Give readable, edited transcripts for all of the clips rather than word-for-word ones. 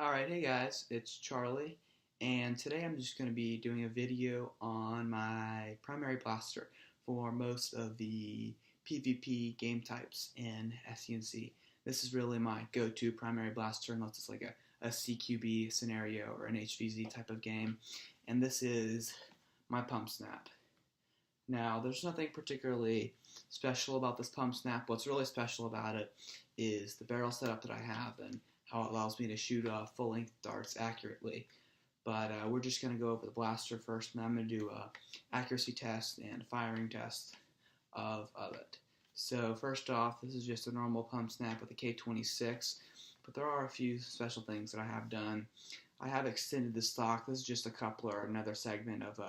Alright, hey guys, it's Charlie, and today I'm just going to be doing a video on my primary blaster for most of the PvP game types in SCNC. This is really my go-to primary blaster unless it's like a CQB scenario or an HVZ type of game, and this is my Pump Snap. Now, there's nothing particularly special about this Pump Snap. What's really special about it is the barrel setup that I have and how it allows me to shoot full-length darts accurately. But we're just going to go over the blaster first, and I'm going to do a accuracy test and firing test of it. So first off, this is just a normal Pump Snap with a K26, but there are a few special things that I have done. I have extended the stock. This is just a coupler, another segment of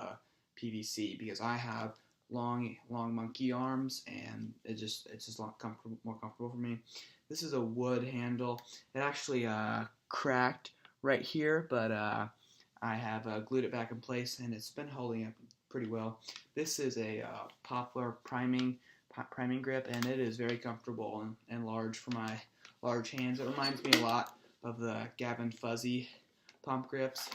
PVC, because I have long monkey arms, and it's just more comfortable for me. This is a wood handle. It actually cracked right here, but I have glued it back in place, and it's been holding up pretty well. This is a poplar priming grip, and it is very comfortable and large for my large hands. It reminds me a lot of the Gavin Fuzzy pump grips,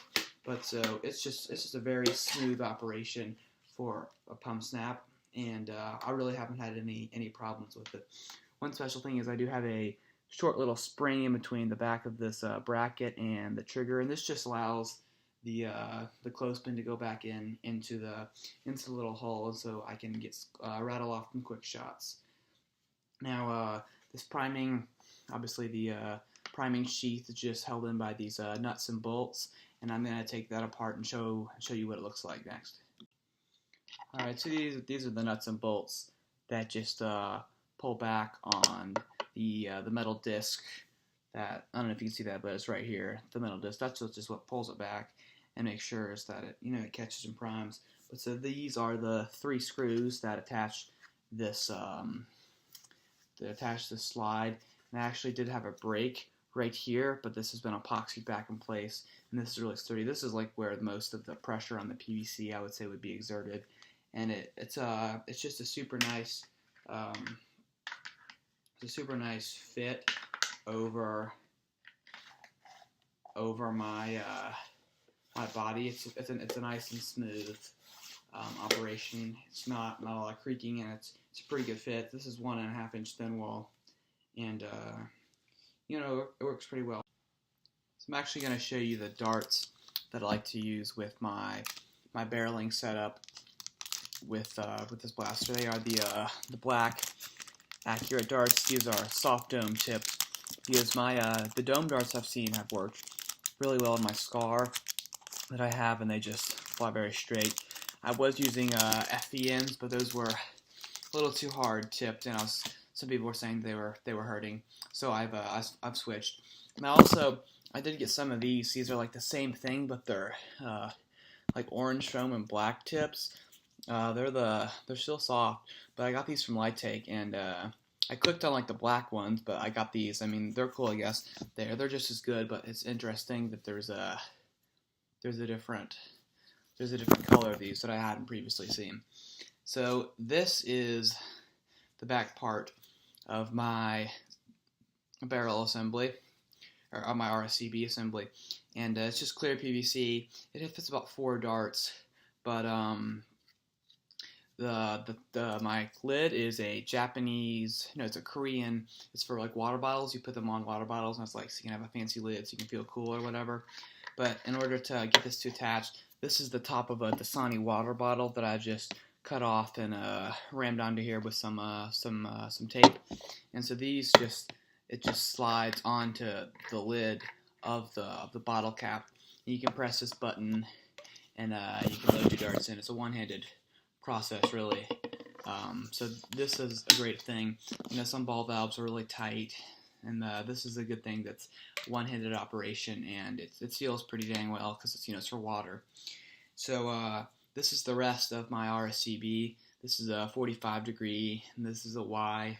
but so it's just a very smooth operation for a Pump Snap, and I really haven't had any problems with it. One special thing is I do have a short little spring in between the back of this bracket and the trigger, and this just allows the clothespin to go back into the little hole, so I can get rattle off some quick shots. Now this priming, obviously the priming sheath is just held in by these nuts and bolts, and I'm going to take that apart and show you what it looks like next. Alright, so these are the nuts and bolts that just pull back on the metal disc. That, I don't know if you can see that, but it's right here, the metal disc. That's just what pulls it back and makes sure is that it catches and primes. But so these are the 3 screws that attach this slide. And I actually did have a break right here, but this has been epoxied back in place, and this is really sturdy. This is like where most of the pressure on the PVC, I would say, would be exerted, and it's just a super nice fit over my my body. It's a nice and smooth operation. It's not a lot of creaking, and it's a pretty good fit. This is 1.5 inch thin wall, and it works pretty well. So I'm actually going to show you the darts that I like to use with my barreling setup with this blaster. They are the black accurate darts. These are soft dome tipped, because the dome darts I've seen have worked really well in my Scar that I have, and they just fly very straight. I was using FVNs, but those were a little too hard tipped, and some people were saying they were hurting, so I've switched. Now also, I did get some of these. These are like the same thing, but they're like orange foam and black tips. They're still soft, but I got these from Lightake, and I clicked on like the black ones, but I got these. I mean, they're cool, I guess. They're just as good, but it's interesting that there's a different color of these that I hadn't previously seen. So this is the back part of my barrel assembly, or of my RSCB assembly, and it's just clear PVC. It fits about 4 darts, but my lid is a Japanese, no, it's a Korean. It's for like water bottles. You put them on water bottles, and it's like so you can have a fancy lid, so you can feel cool or whatever. But in order to get this to attach, this is the top of a Dasani water bottle that I just cut off and rammed onto here with some tape. And so these just slides onto the lid of the bottle cap. And you can press this button, and you can load your darts in. It's a one-handed process, really. So this is a great thing. Some ball valves are really tight, and this is a good thing that's one-handed operation, and it seals pretty dang well because it's for water. So this is the rest of my RSCB. This is a 45 degree, and this is a Y,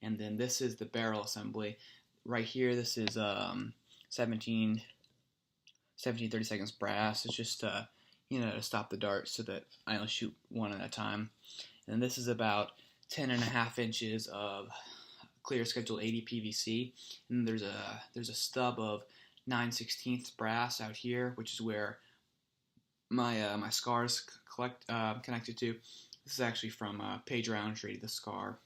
and then this is the barrel assembly. Right here, this is 17 30 seconds brass. It's just to stop the darts so that I only shoot one at a time. And this is about 10.5 inches of clear Schedule 80 PVC, and there's a stub of 9/16 brass out here, which is where my scar is connected to. This is actually from Paige Roundtree, the scar.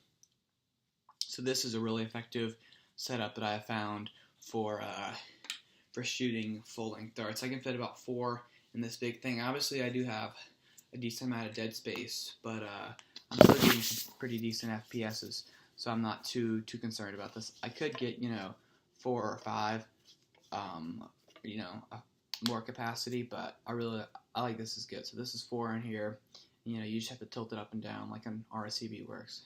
So this is a really effective setup that I have found for shooting full-length darts. I can fit about 4 in this big thing. Obviously, I do have a decent amount of dead space, but I'm still getting some pretty decent FPSs, so I'm not too concerned about this. I could get 4 or 5, more capacity, but I like this is good. So this is 4 in here. You just have to tilt it up and down like an RSCB works.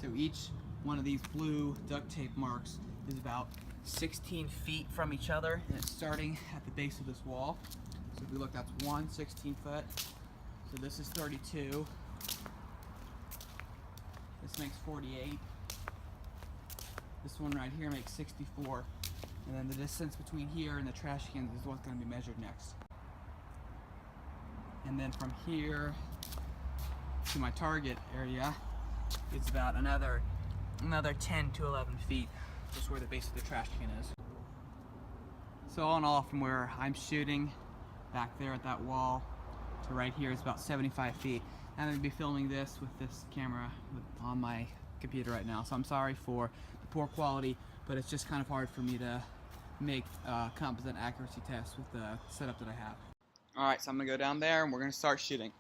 So each one of these blue duct tape marks is about 16 feet from each other, and it's starting at the base of this wall. So if we look, that's 1 16 foot. So this is 32. This makes 48. This one right here makes 64. And then the distance between here and the trash cans is what's going to be measured next. And then from here to my target area, it's about another 10 to 11 feet, just where the base of the trash can is. So all in all, from where I'm shooting back there at that wall to right here is about 75 feet. I'm going to be filming this with this camera on my computer right now, so I'm sorry for the poor quality, but it's just kind of hard for me to make composite accuracy tests with the setup that I have. Alright, so I'm going to go down there and we're going to start shooting.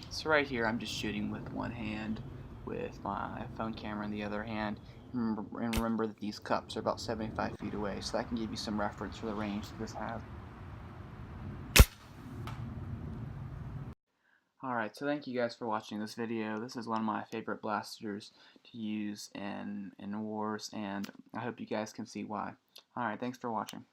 So right here, I'm just shooting with one hand with my phone camera in the other hand. Remember that these cups are about 75 feet away, so that can give you some reference for the range that this has. Alright, so thank you guys for watching this video. This is one of my favorite blasters to use in wars, and I hope you guys can see why. Alright, thanks for watching.